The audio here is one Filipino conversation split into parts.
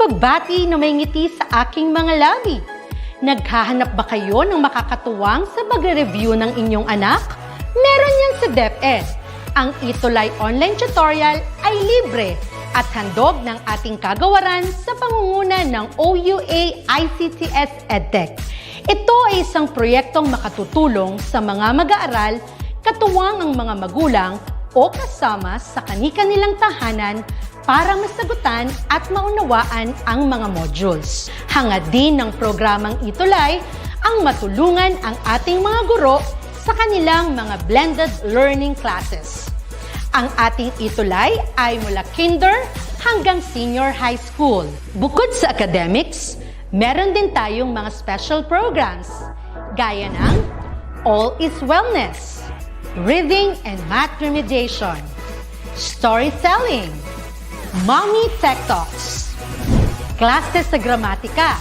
kabati na may ngiti sa aking mga labi. Naghahanap ba kayo ng makakatuwang sa pagre-review ng inyong anak? Meron yan sa DepEd. Ang ETUlay online tutorial ay libre at handog ng ating kagawaran sa pangunguna ng OUA ICTS EdTech. Ito ay isang proyektong makatutulong sa mga mag-aaral, katuwang ang mga magulang o kasama sa kani-kanilang tahanan para masagutan at maunawaan ang mga modules. Hangad din ng programang ETUlay ang matulungan ang ating mga guro sa kanilang mga blended learning classes. Ang ating ETUlay ay mula kinder hanggang senior high school. Bukod sa academics, meron din tayong mga special programs gaya ng All is Wellness, Reading and Math Remediation, Storytelling, Mommy Tech Talks, Classes sa Gramatika,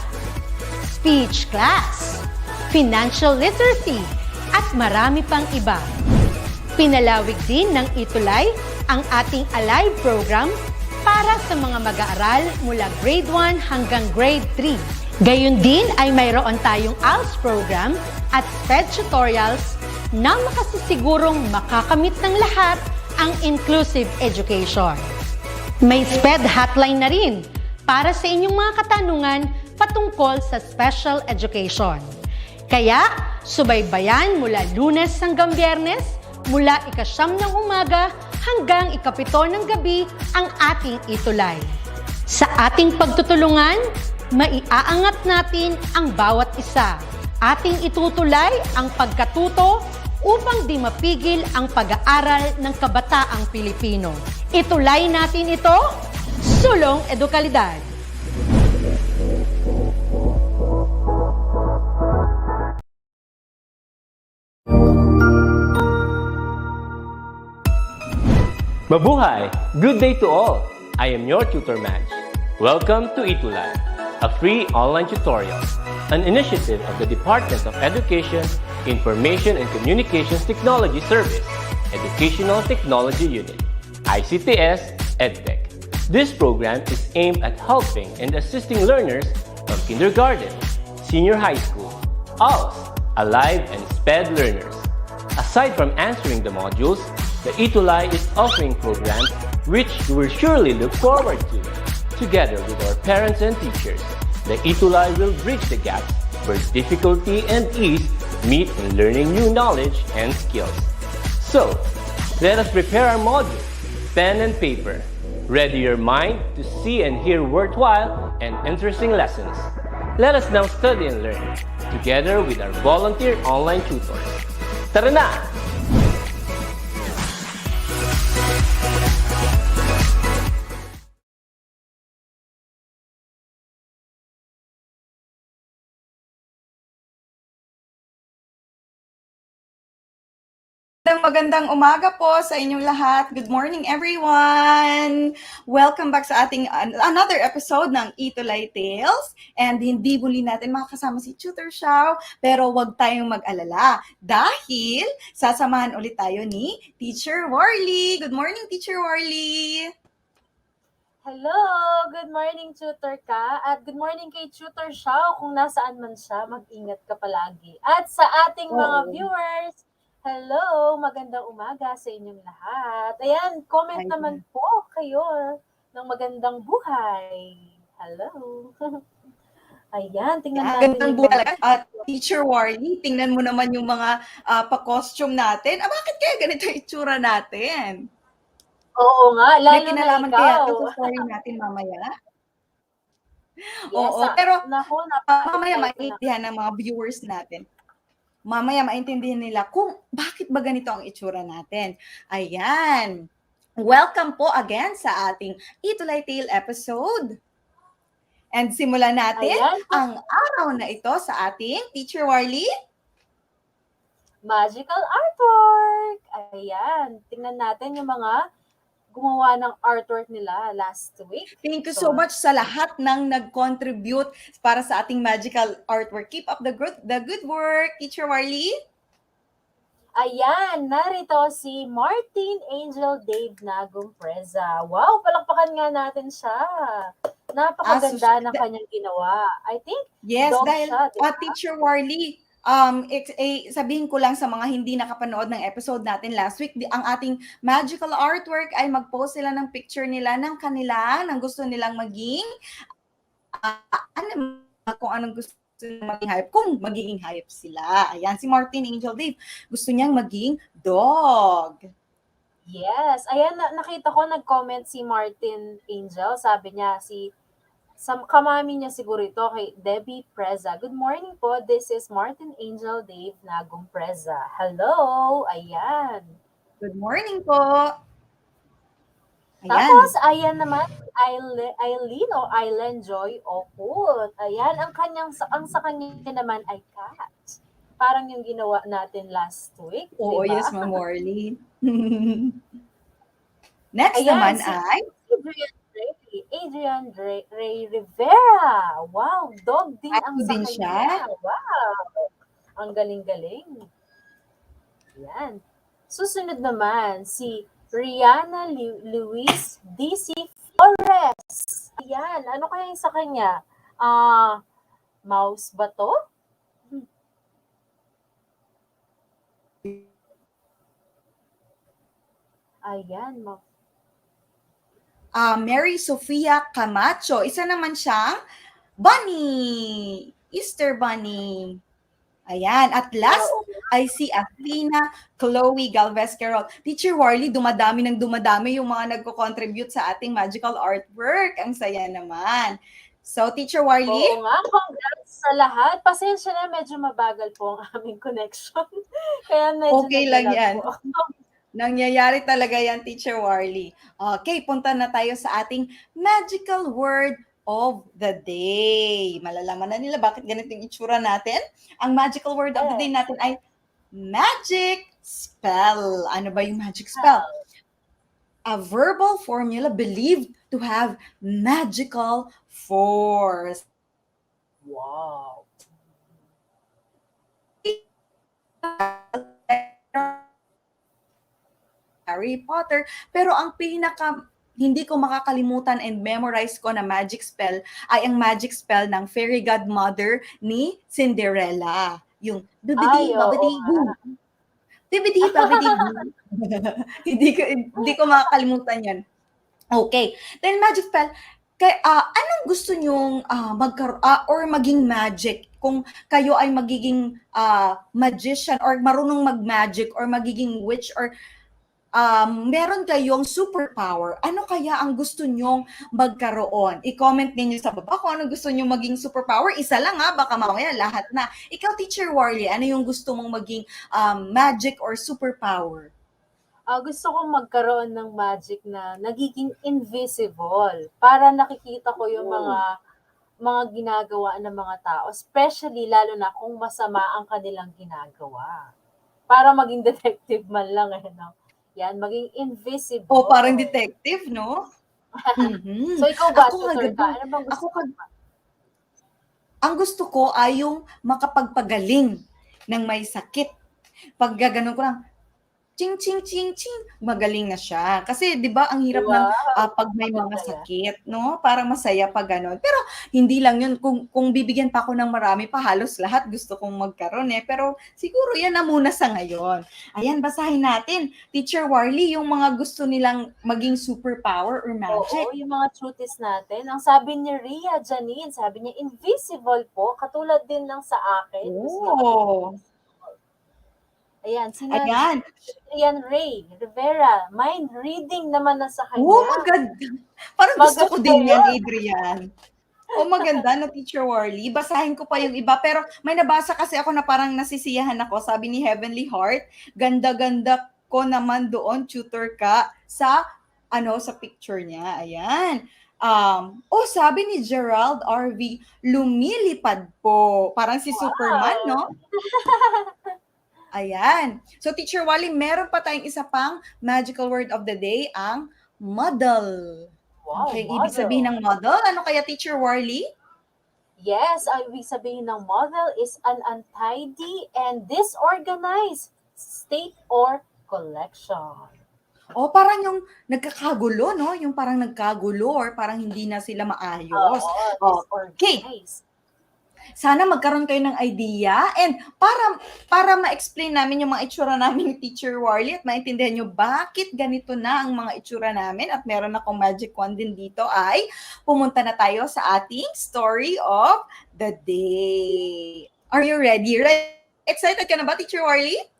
Speech Class, Financial Literacy, at marami pang iba. Pinalawig din ng ETUlay ang ating Alive program para sa mga mag-aaral mula grade 1 hanggang grade 3. Gayun din ay mayroon tayong ALS program at SPED tutorials na makasisigurong makakamit ng lahat ang inclusive education. May SPED hotline na rin para sa inyong mga katanungan patungkol sa special education. Kaya, subaybayan mula Lunes hanggang Biyernes, mula 9:00 ng umaga hanggang 7:00 ng gabi ang ating ETUlay. Sa ating pagtutulungan, maiaangat natin ang bawat isa. Ating itutulay ang pagkatuto upang di mapigil ang pag-aaral ng kabataang Pilipino. Itulay natin ito, sulong edukalidad. Mabuhay! Good day to all! I am your tutor Madge. Welcome to ETUlay, a free online tutorial, an initiative of the Department of Education, Information and Communications Technology Service, Educational Technology Unit, ICTS EdTech. This program is aimed at helping and assisting learners from kindergarten, senior high school, ALS, Alive, and SPED learners. Aside from answering the modules, the ETUlay is offering programs which you will surely look forward to. Together with our parents and teachers, the ETUlay will bridge the gaps where difficulty and ease meet in learning new knowledge and skills. So, let us prepare our modules, pen and paper. Ready your mind to see and hear worthwhile and interesting lessons. Let us now study and learn, together with our volunteer online tutors. Tara na! Magandang umaga po sa inyong lahat. Good morning, everyone! Welcome back sa ating another episode ng ETUlay Tales. And hindi muli natin makakasama si Tutor Xiao, pero wag tayong mag-alala dahil sasamahan ulit tayo ni Teacher Warly. Good morning, Teacher Warly! Hello! Good morning, Tutor ka. At good morning kay Tutor Xiao. Kung nasaan man siya, mag-ingat ka palagi. At sa ating mga viewers, hello! Magandang umaga sa inyong lahat. Ayan, comment naman po kayo ng magandang buhay. Hello! Ayan, tingnan natin. Magandang buhay. At Teacher Warly, tingnan mo naman yung mga pa-costume natin. Bakit kaya ganito yung itsura natin? Oo nga, lalo may kinalaman na ikaw. Kaya ito sa story natin mamaya. Yes, Oo, pero mamaya na. maintindihan ng mga viewers natin. Mamaya maintindihan nila kung bakit ba ganito ang itsura natin. Ayan. Welcome po again sa ating ETUlay Tale episode. And simulan natin ang araw na ito sa ating Teacher Warly. Magical artwork! Ayan, tingnan natin yung mga gumawa ng artwork nila last week. Thank you so much sa lahat ng nag-contribute para sa ating magical artwork. Keep up the good work, Teacher Warly. Ayan, narito si Martin Angel Dave Nagong Preza. Wow, palakpakan nga natin siya. Napakaganda ng kanyang ginawa. I think Yes, dog dahil siya, di ba? Teacher Warly, sabihin ko lang sa mga hindi nakapanood ng episode natin last week, ang ating magical artwork ay mag-post sila ng picture nila ng kanilang, ng gusto nilang maging, kung anong gusto nilang maging hype, kung magiging hype sila. Ayan, si Martin Angel Dave, gusto niyang maging dog. Yes. Ayan, nakita ko nag-comment si Martin Angel. Sabi niya, sa kamami niya siguro ito kay Debbie Preza. Good morning po. This is Martin Angel Dave Nagong Preza. Hello. Ayan. Good morning po. Ayan. Tapos, ayan naman, Eileen o Island Joy Okut. Ayan, ang sa kanya naman ay cat. Parang yung ginawa natin last week, Oo, di ba? yes, Ma'am Orly. Next Ayan, naman si ay Adrian Ray Rivera. Wow, dog din ang Ako sa din kanya. siya. Wow, ang galing-galing. Ayan. Susunod naman, si Rihanna Luis DC Flores. Ayan, ano kaya yung sa kanya? Mouse ba to? Ayan, Mary Sofia Camacho. Isa naman siyang bunny. Easter bunny. Ayan. At last ay si Athena Chloe Galvez Carol. Teacher Warly, dumadami yung mga nagko-contribute sa ating magical artwork. Ang saya naman. So, Teacher Warly? Oo nga, congrats sa lahat. Pasensya na, medyo mabagal po ang aming connection. Kaya medyo okay lang yan. po. Nangyayari talaga yan, Teacher Warly. Okay, punta na tayo sa ating magical word of the day. Malalaman na nila bakit ganito yung itsura natin. Ang magical word of the day natin ay magic spell. Ano ba yung magic spell? A verbal formula believed to have magical force. Wow. Harry Potter. Pero ang hindi ko makakalimutan and memorize ko na magic spell ay ang magic spell ng fairy godmother ni Cinderella. Yung bibidi, babidi, boom. Bibidi, babidi, boom. hindi ko makakalimutan yan. Okay. Then magic spell, anong gusto nyong or maging magic? Kung kayo ay magiging magician or marunong mag-magic or magiging witch or meron kayong superpower, ano kaya ang gusto nyong magkaroon? I-comment ninyo sa baba kung ano gusto nyong maging superpower. Isa lang baka mamaya lahat na. Ikaw, Teacher Warly, ano yung gusto mong maging magic or superpower? Gusto kong magkaroon ng magic na nagiging invisible para nakikita ko yung mga ginagawa ng mga tao, especially lalo na kung masama ang kanilang ginagawa. Para maging detective man lang no? Yan, maging invisible. Parang detective, no? Mm-hmm. So, ikaw ba, tutor ka? Ano bang gusto mo? Ang gusto ko ay yung makapagpagaling ng may sakit. Pag gaganon ko lang, ching, ching, ching, ching, magaling na siya. Kasi, di ba, ang hirap ng pag may mga sakit, no? Parang masaya pag ganon. Pero, hindi lang yun. Kung bibigyan pa ako ng marami pa, halos lahat gusto kong magkaroon Pero, siguro yan na muna sa ngayon. Ayan, basahin natin. Teacher Warly, yung mga gusto nilang maging superpower or magic. Oo, yung mga truths natin. Ang sabi ni Rhea Janine, sabi niya, invisible po, katulad din lang sa akin. Ayan, Ayan. Adrian Ray Rivera, mind reading naman na sa kanya. Maganda. Parang gusto ko din yan, Adrian. Maganda na Teacher Warly. Basahin ko pa yung iba. Pero may nabasa kasi ako na parang nasisiyahan ako. Sabi ni Heavenly Heart, ganda-ganda ko naman doon, tutor ka, sa picture niya. Ayan. Sabi ni Gerald RV, lumilipad po. Parang si Superman, no? Ayan. So, Teacher Wally, meron pa tayong isa pang magical word of the day, ang model. Wow, okay, ibig sabihin ng model? Ano kaya, Teacher Warly? Yes, ang ibig sabihin ng model is an untidy and disorganized state, or collection. O parang yung nagkakagulo, no? Yung parang nagkagulo or parang hindi na sila maayos. Oo, Okay. disorganized. Sana magkaroon kayo ng idea and para ma-explain namin yung mga itsura namin ni Teacher Warlie at maintindihan nyo bakit ganito na ang mga itsura namin at meron akong magic wand din dito ay pumunta na tayo sa ating story of the day. Are you ready? Excited ka na ba, Teacher Warlie?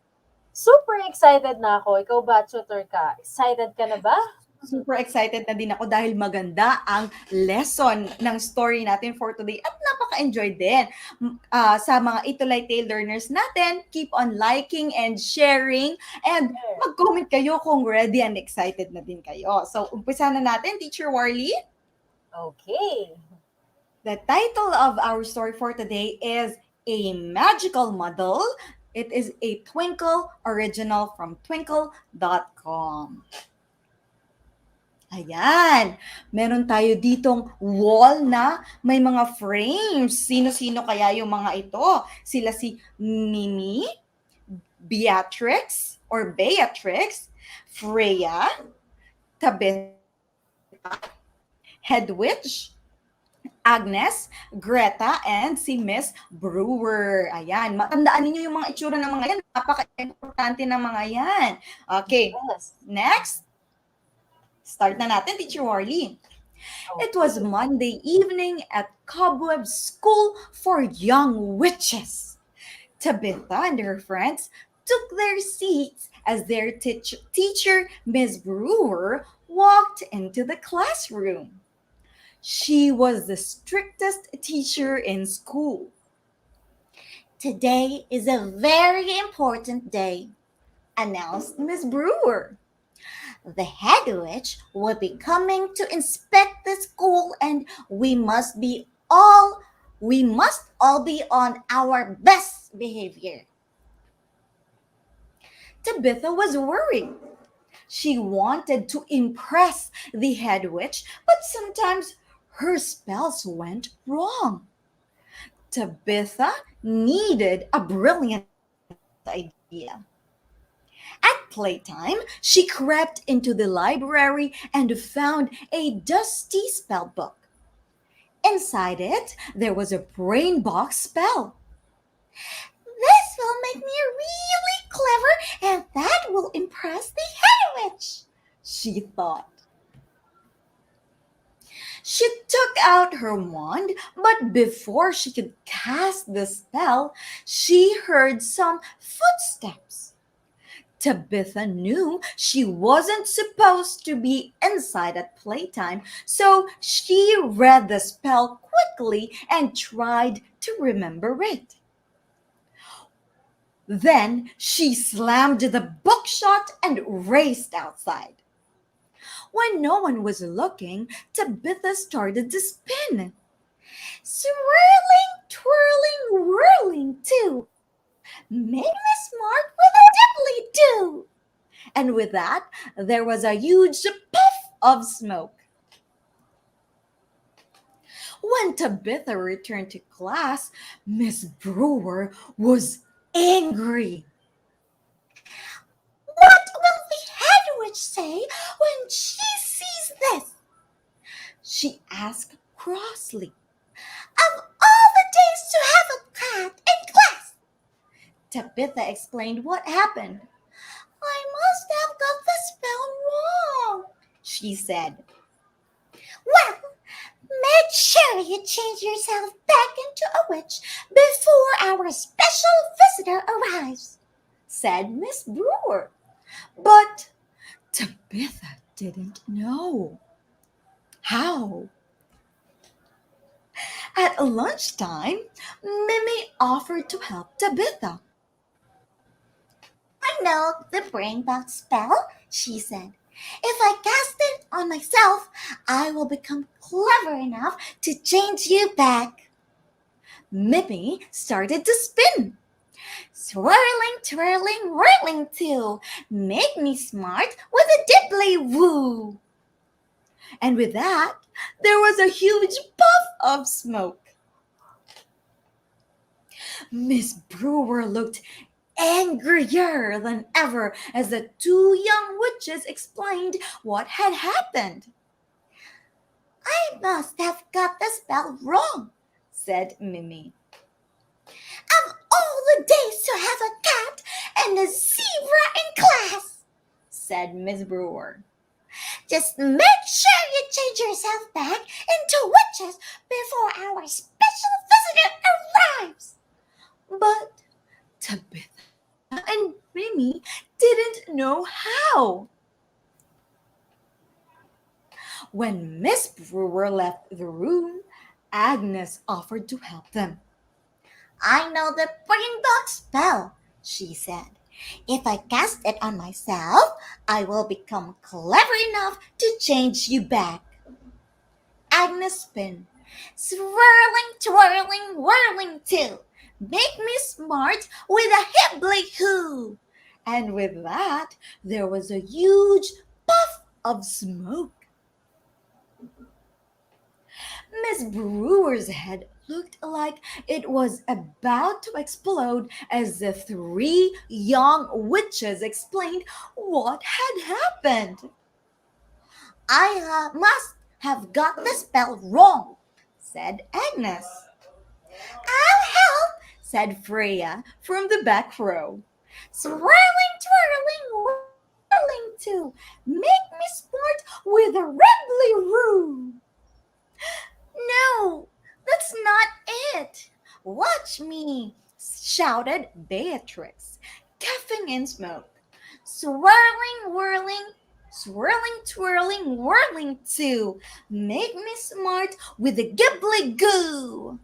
Super excited na ako. Ikaw ba, tutor ka? Excited ka na ba? Super excited na din ako dahil maganda ang lesson ng story natin for today at napaka-enjoy din. Sa mga ETUlay Tale learners natin, keep on liking and sharing and mag-comment kayo kung ready and excited na din kayo. So, umpisa na natin, Teacher Warlie. Okay. The title of our story for today is A Magical Model. It is a Twinkle original from twinkle.com. Ayan, meron tayo ditong wall na may mga frames. Sino-sino kaya yung mga ito? Sila si Mimi, Beatrix, Freya, Tabitha, Hedwig, Agnes, Greta, and si Miss Brewer. Ayan, matandaan niyo yung mga itsura ng mga yan. Napaka-importante ng mga yan. Okay, next. Start na natin, Teacher Warlie. It was Monday evening at Cobweb School for Young Witches. Tabitha and her friends took their seats as their teacher, Miss Brewer, walked into the classroom. She was the strictest teacher in school. Today is a very important day, announced Miss Brewer. The head witch will be coming to inspect the school and we must all be on our best behavior. Tabitha was worried. She wanted to impress the head witch, but sometimes her spells went wrong. Tabitha needed a brilliant idea. At playtime, she crept into the library and found a dusty spell book. Inside it, there was a brain box spell. This will make me really clever and that will impress the head witch, she thought. She took out her wand, but before she could cast the spell, she heard some footsteps. Tabitha knew she wasn't supposed to be inside at playtime, so she read the spell quickly and tried to remember it. Then she slammed the book shut and raced outside. When no one was looking, Tabitha started to spin. Swirling, twirling, whirling too. Make me smart with a diddly-do. And with that, there was a huge puff of smoke. When Tabitha returned to class, Miss Brewer was angry. What will the head witch say when she sees this? She asked crossly. Of all the days to have a cat in class, Tabitha explained what happened. I must have got the spell wrong, she said. Well, make sure you change yourself back into a witch before our special visitor arrives, said Miss Brewer. But Tabitha didn't know how. At lunchtime, Mimi offered to help Tabitha. I know the brain box spell, she said. If I cast it on myself, I will become clever enough to change you back. Mimi started to spin. Swirling, twirling, whirling too. Make me smart with a diddly-woo. And with that, there was a huge puff of smoke. Miss Brewer looked angrier than ever as the two young witches explained what had happened. "I must have got the spell wrong," said Mimi. "Of all the days to have a cat and a zebra in class," said Miss Brewer. "Just make sure you change yourself back into witches before our special visitor arrives." But Tabitha and Mimi didn't know how. When Miss Brewer left the room, Agnes offered to help them. "I know the brain box spell," she said. "If I cast it on myself, I will become clever enough to change you back." Agnes spin. "Swirling, twirling, whirling too. Make me smart with a hibbly-hoo." And with that, there was a huge puff of smoke. Miss Brewer's head looked like it was about to explode as the three young witches explained what had happened. "I must have got the spell wrong," said Agnes. "I'll help," said Freya from the back row. "Swirling, twirling, whirling too. Make me sport with a ribbly-roo." "No, that's not it. Watch me," shouted Beatrix, coughing in smoke. "Swirling, whirling, swirling, twirling, whirling too. Make me smart with a gibbly goo."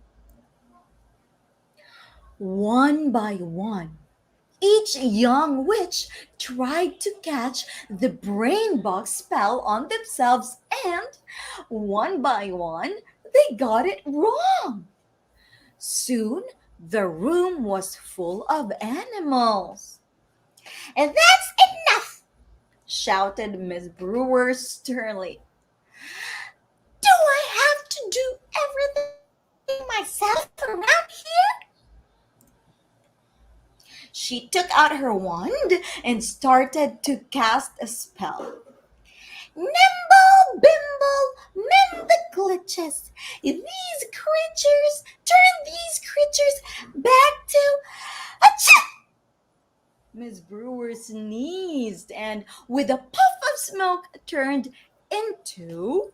One by one, each young witch tried to catch the brain box spell on themselves, and one by one, they got it wrong. Soon, the room was full of animals. "That's enough!" shouted Miss Brewer sternly. "Do I have to do everything myself around here?" She took out her wand and started to cast a spell. "Nimble, bimble, mend the glitches. Turn these creatures back to Achoo!" Miss Brewer sneezed and, with a puff of smoke, turned into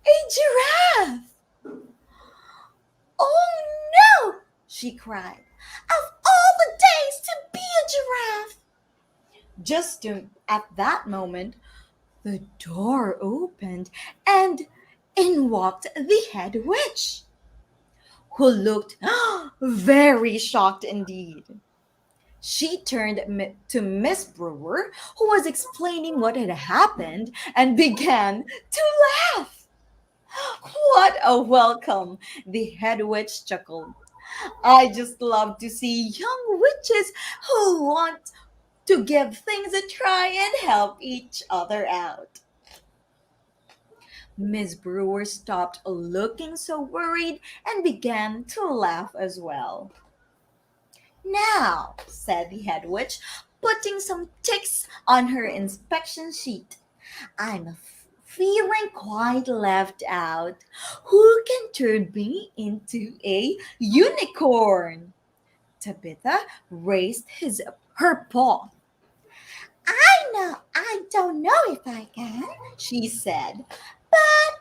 a giraffe. "Oh no!" she cried. "Of all the days to be a giraffe!" At that moment, the door opened and in walked the head witch, who looked very shocked indeed. She turned to Miss Brewer, who was explaining what had happened, and began to laugh. "What a welcome!" the head witch chuckled. "I just love to see young witches who want to give things a try and help each other out." Miss Brewer stopped looking so worried and began to laugh as well. "Now," said the head witch, putting some ticks on her inspection sheet, "I'm feeling quite left out. Who can turn me into a unicorn?" Tabitha raised her paw. I don't know if I can," she said, "but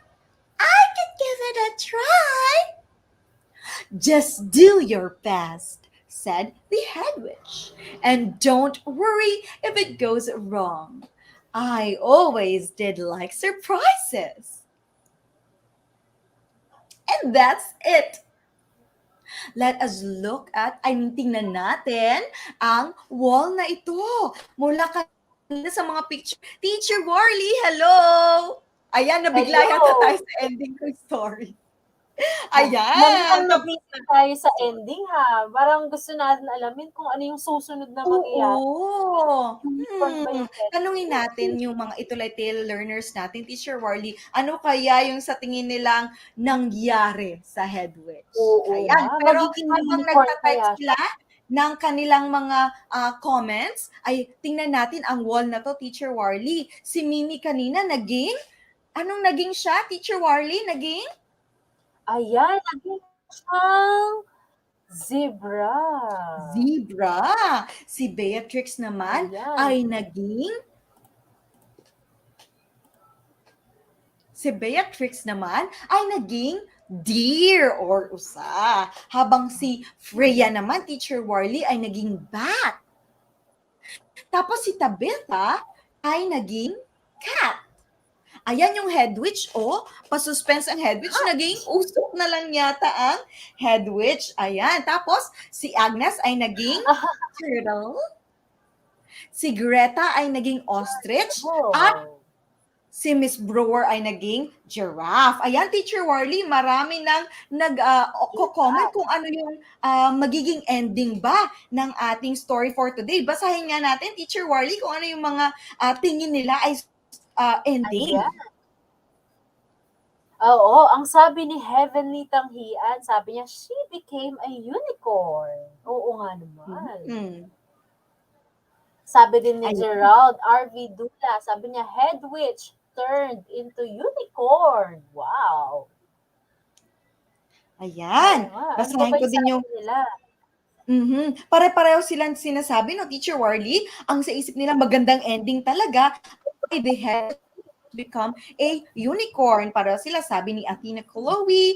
I could give it a try." "Just do your best," said the head witch, "and don't worry if it goes wrong. I always did like surprises." And that's it. Let us look at, tingnan natin ang wall na ito. Mula kanina sa mga picture. Teacher Warley, hello! Ayan, nabigla Hello! yata tayo sa ending ng story. Mukhang Ayan! nabisi tayo sa ending ha. Parang gusto natin alamin kung ano yung susunod na mangyayari. Oo. Unicorn ba yung head? Tanungin natin yung mga ETUlay Tale learners natin, Teacher Warley, ano kaya yung sa tingin nilang nangyari sa head witch? Oo Ayan. nga. Pero Magiging habang unicorn nagtatype kaya siya. sila, ng kanilang mga comments, ay tingnan natin ang wall na to, Teacher Warly. Si Mimi kanina anong naging siya, Teacher Warly? Ayan, naging siyang zebra. Zebra. Si Beatrix naman Ayan. ay naging deer or usa. Habang si Freya naman, Teacher Warly, ay naging bat. Tapos si Tabitha ay naging cat. Ayan yung head witch, pasuspense ang head witch, naging usok na lang yata ang head witch. Ayan, tapos si Agnes ay naging turtle. Si Greta ay naging ostrich. At Oh. si Miss Brewer ay naging giraffe. Ayan, Teacher Warly, marami nang comment kung ano yung magiging ending ba ng ating story for today. Basahin nga natin, Teacher Warly, kung ano yung mga tingin nila ay ending. Ayan. Oo, ang sabi ni Heavenly Tanghian, sabi niya, she became a unicorn. Oo nga naman. Sabi din ni Gerald R.V. Dula, sabi niya, head witch turned into unicorn. Wow. Ayan. Basahin ko din yung nila. Pare-pareho silang sinasabi, no, Teacher Warly? Ang sa isip nila magandang ending talaga, they had become a unicorn. Para sila, sabi ni Athena Chloe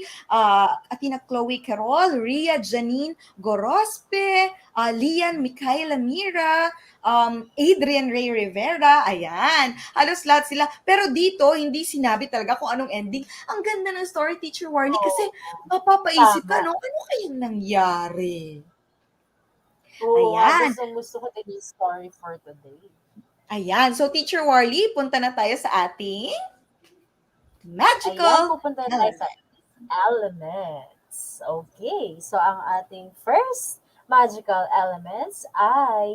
Carol, Ria Janine Gorospe, Lian Micaela Mira, Adrian Ray Rivera, ayan. Halos lahat sila. Pero dito, hindi sinabi talaga kung anong ending. Ang ganda ng story, Teacher Warly, kasi mapapaisip ka, no? Ano kayang nangyari? Oo, Ayan. gusto ko din yung story for today. Ayan. So, Teacher Warly, punta na tayo sa ating magical pupunta na tayo sa elements. Okay. So, ang ating first magical elements ay...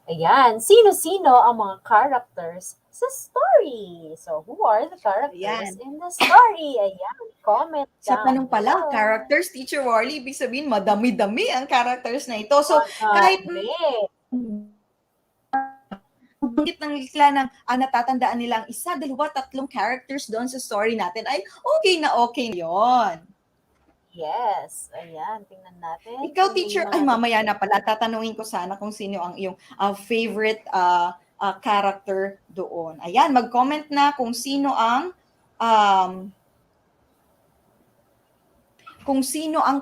Ayan. Sino-sino ang mga characters sa story? So, who are the characters in the story? Ayan. Comment down. Sa tanong pa lang, characters, Teacher Warly, ibig sabihin, madami-dami ang characters na ito. So, kahit bangkit ng ikla ng natatandaan nilang 1, 2, 3 characters doon sa story natin, ay okay na yon. Yes. Ayan, tingnan natin. Ikaw, Teacher, mamaya na pala, tatanungin ko sana kung sino ang iyong favorite character doon. Ayan, mag-comment na kung sino ang sino ang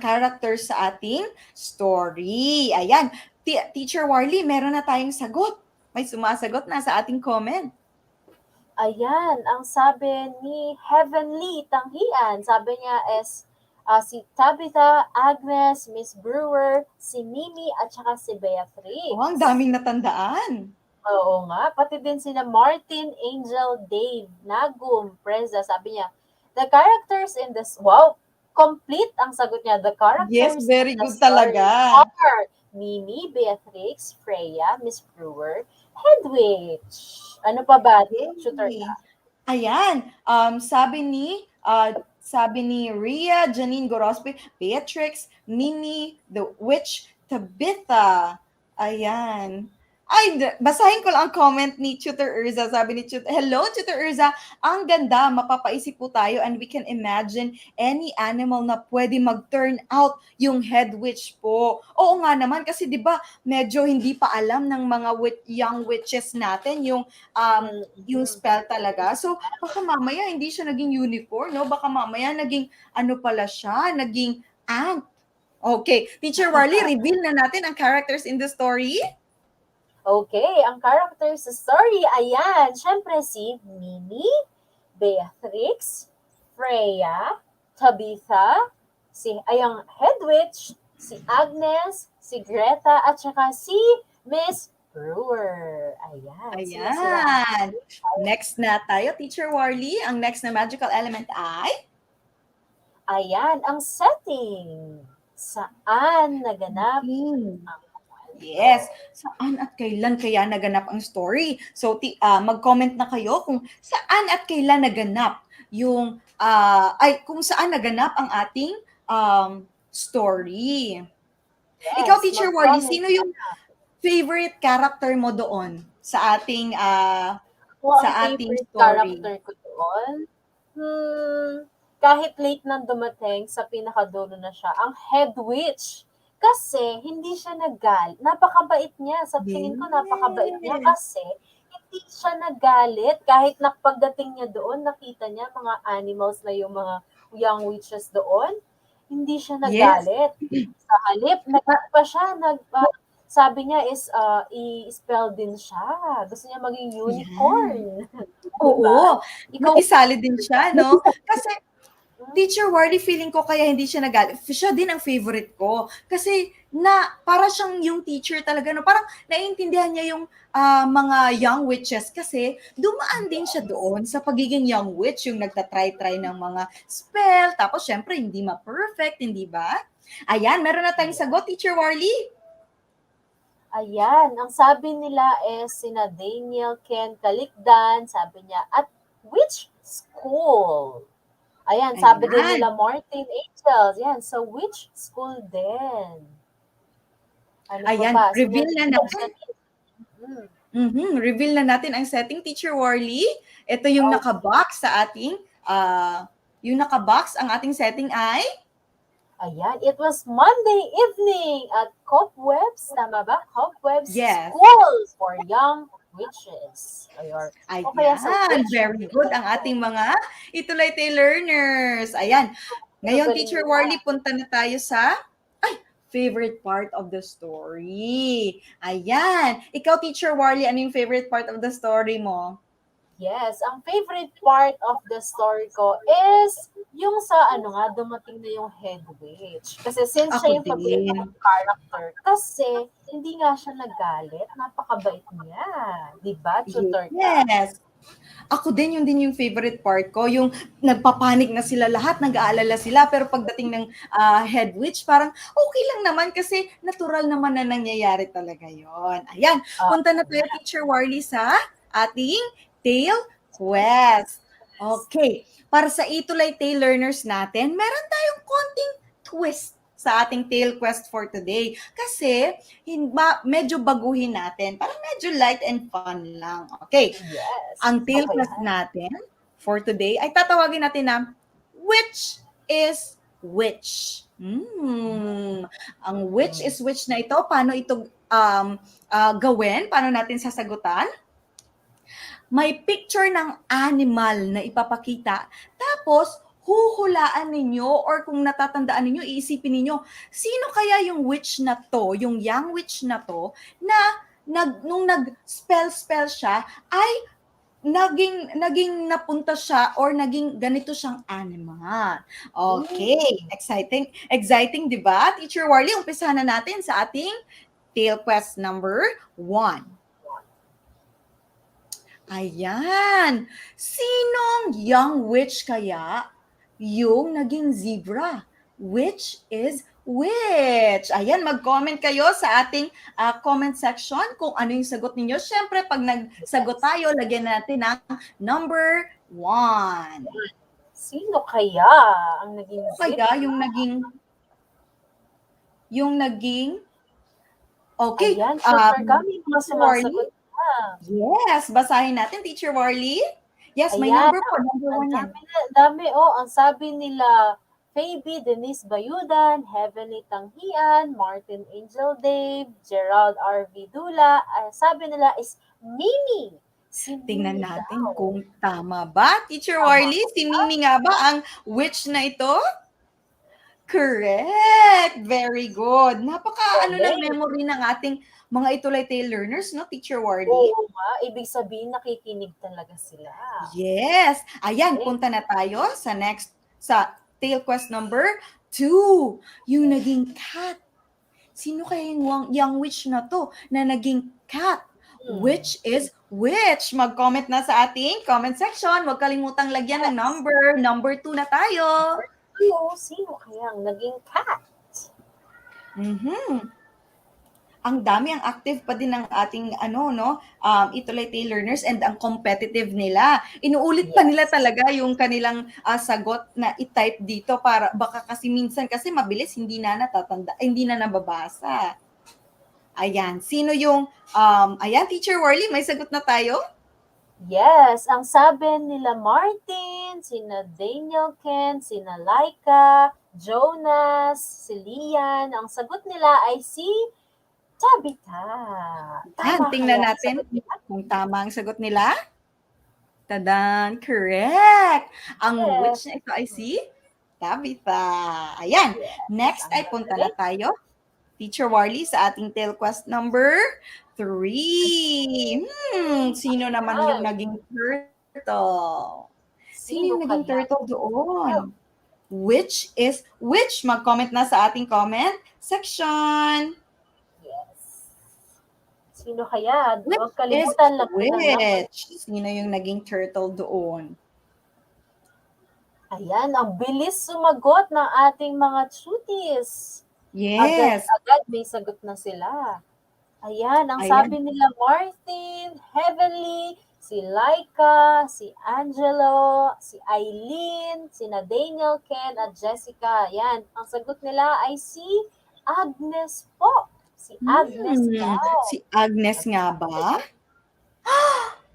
character sa ating story. Ayan, Teacher Warly, meron na tayong sagot. May sumasagot na sa ating comment. Ayan, ang sabi ni Heavenly Tanghian, sabi niya is si Tabitha, Agnes, Miss Brewer, si Mimi, at saka si Beatrix. Ang daming natandaan. Oo nga, pati din sina Martin, Angel, Dave, Nagum, Preza, sabi niya, the characters in this, wow, complete ang sagot niya, the characters yes, very in the good story talaga. are Mimi, Beatrix, Freya, Miss Brewer, Hedwig. Ano pa ba? Shooter ka. Ayan, sabi ni Ria Janine Gorospe, Beatrix, Mimi, the Witch, Tabitha. Ayan. Ay, basahin ko lang ang comment ni Tutor Urza. Sabi ni Tutor, hello Tutor Urza, ang ganda, mapapaisip po tayo and we can imagine any animal na pwede mag-turn out yung head witch po. Oo nga naman, kasi di ba medyo hindi pa alam ng mga young witches natin yung spell talaga. So, baka mamaya hindi siya naging unicorn, no? Baka mamaya naging pala siya, naging ant. Okay, Teacher Warly, reveal na natin ang characters in the story. Okay, ang characters sa story, ayan, syempre si Mimi, Beatrix, Freya, Tabitha, ayang head witch, si Agnes, si Greta, at saka si Miss Brewer. Ayan. Ayan. Next na tayo, Teacher Warly. Ang next na magical element ay? Ayan, ang setting. Saan naganap ang yes. Saan at kailan kaya naganap ang story? So, mag-comment na kayo kung saan at kailan naganap yung kung saan naganap ang ating story. Ikaw, Yes, Teacher Wally, mag-comment sino ka yung na. favorite character mo doon sa ating Kung ang favorite story? character ko doon, kahit late nang dumating, sa pinakadulo na siya, ang head witch. Kasi hindi siya napakabait niya. Sa tingin ko napakabait niya Yes. kasi hindi siya nagalit. Kahit pagdating niya doon, nakita niya mga animals na yung mga young witches doon, hindi siya Yes. nagalit. Sa halip, pa siya, sabi niya is i-spell din siya. Gusto niya maging unicorn. Oo. Ikaw, Nakisali din siya, no? Kasi hmm? Teacher Wardy, feeling ko kaya hindi siya nagalit. Siya din ang favorite ko. Kasi para siyang yung teacher talaga. No? Parang naiintindihan niya yung mga young witches kasi dumaan din siya doon sa pagiging young witch, yung nagtatry-try ng mga spell. Tapos syempre, hindi ma-perfect, hindi ba? Ayan, meron na tayong sagot, Teacher Warly. Ayan, ang sabi nila is sina Daniel Ken Kalikdan, sabi niya, at which school? Ayan, sabi din Ayan. nila Martin Angels. Yan, so which school din? Ano pa Ayan, ba? reveal na natin. Reveal na natin ang setting, Teacher Warly. Ito yung Okay. nakabox sa ating, ang ating setting ay? Ayan, it was Monday evening at Cobwebs, tama ba? Cobwebs Yes. School for Young Witches. Ayan. Ayan, very good ang ating mga ETUlay learners. Ayan. Ngayon, Galing Teacher nila. Warly, punta na tayo sa favorite part of the story. Ayan. Ikaw, Teacher Warly, ano yung favorite part of the story mo? Yes, ang favorite part of the story ko is yung dumating na yung head witch. Kasi since siya Ako yung favorite din. kong character, kasi hindi nga siya nagalit, napakabait niya. Diba, Tutor ka? Yes. Ako din, yung favorite part ko, yung nagpapanik na sila lahat, nag-aalala sila, pero pagdating ng head witch, parang okay lang naman kasi natural naman na nangyayari talaga yon. Ayan, punta na tayo, Teacher Warly, sa ating Tale Quest. Okay, para sa ETUlay Tale learners natin, meron tayong konting twist sa ating Tale Quest for today. Kasi, medyo baguhin natin. Parang medyo light and fun lang. Okay. Yes. Ang Tale Okay. Quest natin for today ay tatawagin natin na Which is Which? Ang Which is Which na ito, paano ito gawin? Paano natin sasagutan? May picture ng animal na ipapakita. Tapos, huhulaan ninyo or kung natatandaan ninyo, iisipin ninyo, sino kaya yung witch na to, yung young witch na to, na nung nag-spell siya, ay naging napunta siya or naging ganito siyang animal. Okay, exciting, 'di ba? Teacher Warly, umpisahan na natin sa ating Tale Quest number 1. Ayan. Sinong young witch kaya yung naging zebra? Which is which? Ayan, mag-comment kayo sa ating comment section kung ano yung sagot ninyo. Siyempre, pag nagsagot tayo, lagyan natin ng number 1. Sino kaya ang naging Kaya yung naging okay. Ayan, Tutor ka, may mga Teacher Warly? sumasagot na. Yes, basahin natin, Teacher Warly. Yes, may Ayan, number po. Number 1 yan. dami, ang sabi nila, Fabi Denise Bayudan, Heavenly Tanghian, Martin Angel Dave, Gerald R. Vidula, sabi nila is Mimi. Tingnan natin kung tama ba. Teacher Warly, si Mimi nga ba ang witch na ito? Correct! Very good. Napaka ng memory ng ating mga ETUlay learners, no, Teacher Warly? Oo nga, ibig sabihin nakikinig talaga sila. Yes. Ayan, punta na tayo sa Tale Quest number 2. Yung naging cat. Sino kaya yung young witch na to na naging cat? Which is which? Mag-comment na sa ating comment section. Huwag kalimutang lagyan ng number. Number 2 na tayo. Sino kaya ang naging cat? ang dami, ang active pa din ng ating ETUlay learners and ang competitive nila. Inuulit pa nila talaga yung kanilang sagot na i-type dito para baka kasi minsan kasi mabilis hindi na nababasa. Ayan, sino yung ayan, Teacher Warly, may sagot na tayo? Yes, ang sabi nila Martin, sina Daniel Ken, sina Laika, Jonas, si Lian, ang sagot nila ay si Tabitha. Tama Tingnan kaya ang natin sagot nila? kung tama ang sagot nila. Tadan! Correct! Ang Yes. which na ito ay si Tabitha. Ayan. Next ay punta na tayo, Teacher Warly, sa ating tail quest number 3. Sino naman yung naging turtle? Sino yung naging turtle doon? Which? Mag-comment na sa ating comment section. Yes. Sino kaya? Which Huwag kalimutan lang. Sino yung naging turtle doon? Ayan, ang bilis sumagot ng ating mga cuties. Yes. Agad may sagot na sila. Ayan, ang sabi nila Martin, Heavenly, si Laika, si Angelo, si Eileen, sina Daniel, Ken, at Jessica. Ayan, ang sagot nila ay si Agnes po. Si Agnes daw. Si Agnes nga ba?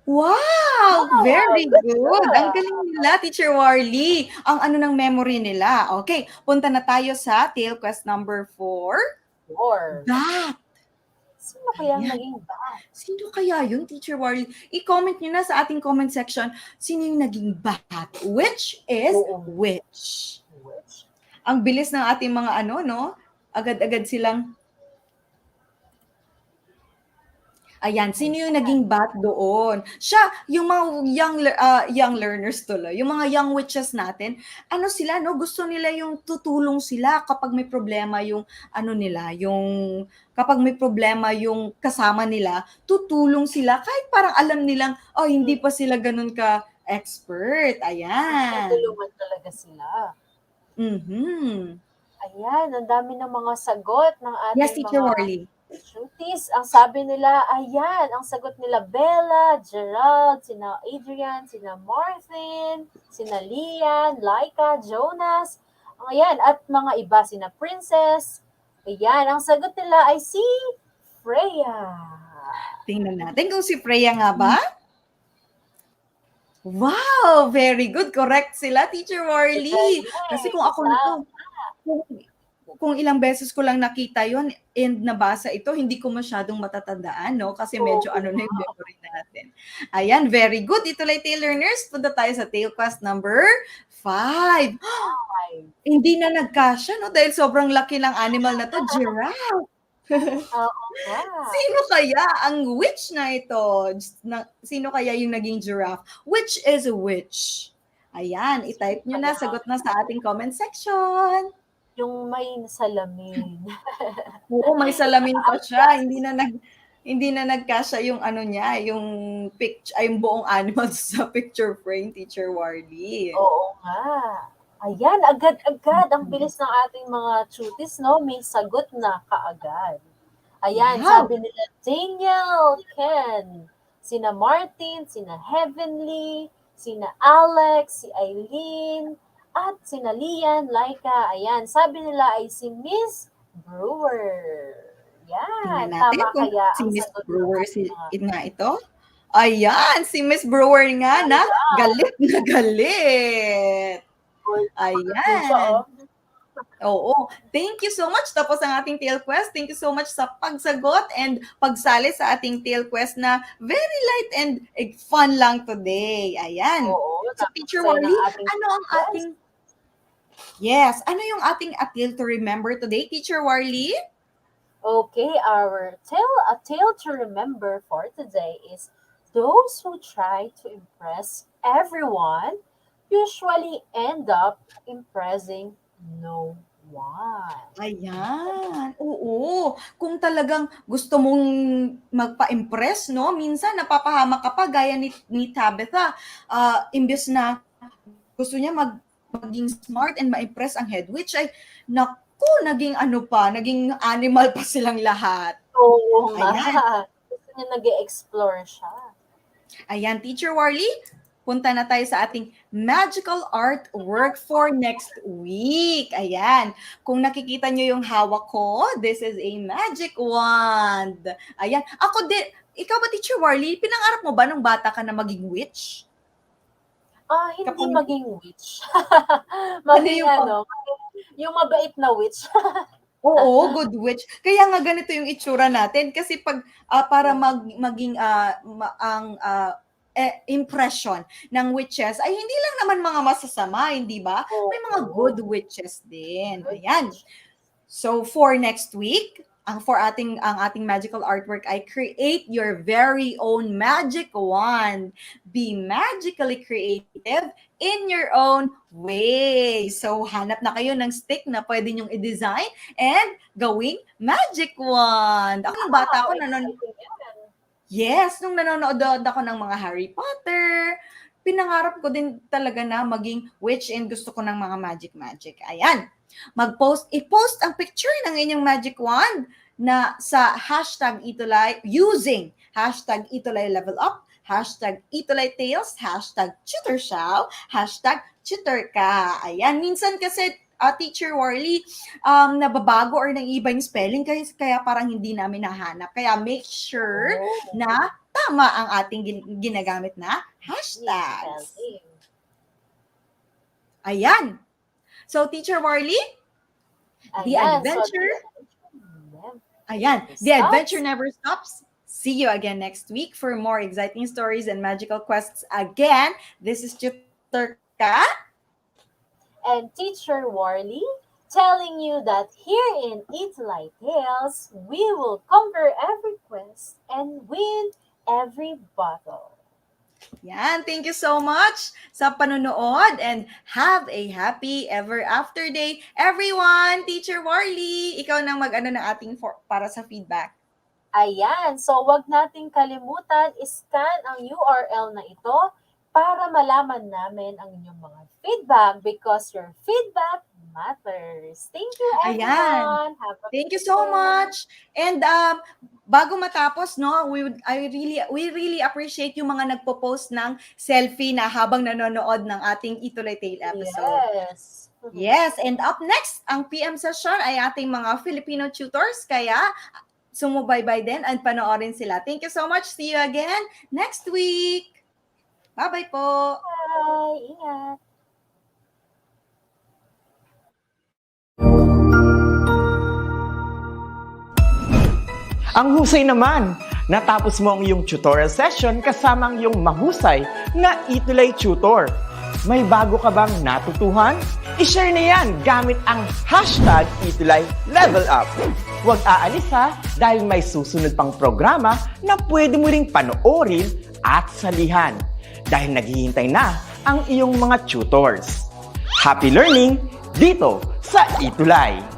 Wow! Very good! Ang galing nila, Teacher Warly. Ang ano ng memory nila. Okay, punta na tayo sa tail quest number 4. Bat! Sino kaya naging bat? Sino kaya yun, Teacher Warly? I-comment nyo na sa ating comment section, sino yung naging bat? Which is which? Ang bilis ng ating mga agad-agad silang. Ayan, sino yung naging bat doon? Siya, yung mga young learners tuloy, yung mga young witches natin, sila, gusto nila yung tutulong sila kapag may problema yung, kapag may problema yung kasama nila, tutulong sila, kahit parang alam nilang, hindi pa sila ganun ka-expert. Ayan. Tutulungan talaga sila. Ayan, ang dami ng mga sagot ng ating yes, Teacher Warly. Cuties, ang sabi nila, ayan, ang sagot nila Bella, Gerald, sina Adrian, sina Martin, sina Lian, Laika, Jonas, ayan, at mga iba, sina Princess. Ayan, ang sagot nila ay si Freya. Tingnan natin kung si Freya nga ba? Wow, very good. Correct sila, Teacher Warly. Kasi kung ako kung ilang beses ko lang nakita yon and nabasa ito, hindi ko masyadong matatandaan, Kasi medyo na yung memory natin. Ayan, very good. ETUlay learners, punta tayo sa tail quest number 5. Hindi na nagkasya, Dahil sobrang laki ng animal na to, giraffe. Sino kaya ang which na ito? Sino kaya yung naging giraffe? Which is which? Ayan, i-type nyo na, sagot na sa ating comment section. Yung may salamin. Oo, may salamin pa siya. Hindi na nagkasya yung niya, yung picture, yung buong animal sa picture frame, Teacher Warly. Oo nga. Ayan, agad-agad. Ang bilis ng ating mga cuties, May sagot na kaagad. Ayan, sabi nila Daniel, Ken, sina Martin, sina Heavenly, sina Alex, si Eileen, at sina Lian, Laika. Ayan, sabi nila ay si Miss Brewer. Yan, tama kaya si Miss Brewer nga ito? Ayan, si Miss Brewer nga na galit na galit. Ayan. Oo. Thank you so much. Tapos ang ating tail quest. Thank you so much sa pagsagot and pagsali sa ating tail quest na very light and fun lang today. Ayan. So, Teacher Warly, ano ang ating... Yes. Ano yung ating tale to remember today, Teacher Warly? Okay, our tale to remember for today is those who try to impress everyone usually end up impressing no one. Ayan. Oo. Kung talagang gusto mong magpa-impress, minsan napapahamak ka pa gaya ni Tabitha. Imbes na gusto niya maging smart and ma-impress ang head witch ay naging animal pa silang lahat. Oo nga. Ayan. Gusto niya nag-e-explore siya. Ayan, Teacher Warly, punta na tayo sa ating magical artwork for next week. Ayan, kung nakikita nyo yung hawak ko, this is a magic wand. Ayan, ako din, ikaw ba, Teacher Warly, pinangarap mo ba nung bata ka na maging witch? Hindi Kapag- maging witch. Maging Ano yung- yung mabait na witch. Oo, good witch. Kaya nga ganito yung itsura natin kasi pag para maging impression ng witches ay hindi lang naman mga masasama, hindi ba? May mga good witches din. Ayan. So for next week, ang ating magical artwork ay create your very own magic wand. Be magically creative in your own way. So hanap na kayo ng stick na pwede nyong i-design and gawing magic wand. Ako nung bata ako nung nanonood ako ng mga Harry Potter, pinangarap ko din talaga na maging witch and gusto ko ng mga magic. Ayan. I-post ang picture ng inyong magic wand na sa hashtag ETUlay using hashtag ETUlay level up, hashtag ETUlay tales, hashtag tutorshow, hashtag tutorka. Ayan. Minsan kasi Teacher Warly, nababago or nang-iba yung spelling kaya parang hindi namin nahanap. Kaya make sure na tama ang ating ginagamit na hashtags. Ayan. So, Teacher Warly, the adventure never stops. See you again next week for more exciting stories and magical quests. Again, this is Tutor Ka and Teacher Warly telling you that here in ETUlay Tales, we will conquer every quest and win every battle. Yan, thank you so much sa panonood and have a happy ever after day. Everyone, Teacher Warly, ikaw nang mag-ano ng ating para sa feedback. Ayan, so wag nating kalimutan, scan ang URL na ito para malaman namin ang inyong mga feedback because your feedback matters. Thank you, everyone. Ayan. Thank you so much. And bago matapos, no, we really appreciate yung mga nagpo-post ng selfie na habang nanonood ng ating ETUlay Tale episode. Yes. Yes, and up next, ang PM session ay ating mga Filipino tutors, kaya sumubaybay din and panoorin sila. Thank you so much. See you again next week. Bye-bye po. Bye. Ingat. Ang husay naman! Natapos mo ang iyong tutorial session kasama ang iyong mahusay na ETUlay tutor. May bago ka bang natutuhan? I-share na yan gamit ang hashtag ETUlay level up. Huwag aalis ha, dahil may susunod pang programa na pwede mo ring panoorin at salihan. Dahil naghihintay na ang iyong mga tutors. Happy learning dito sa ETUlay!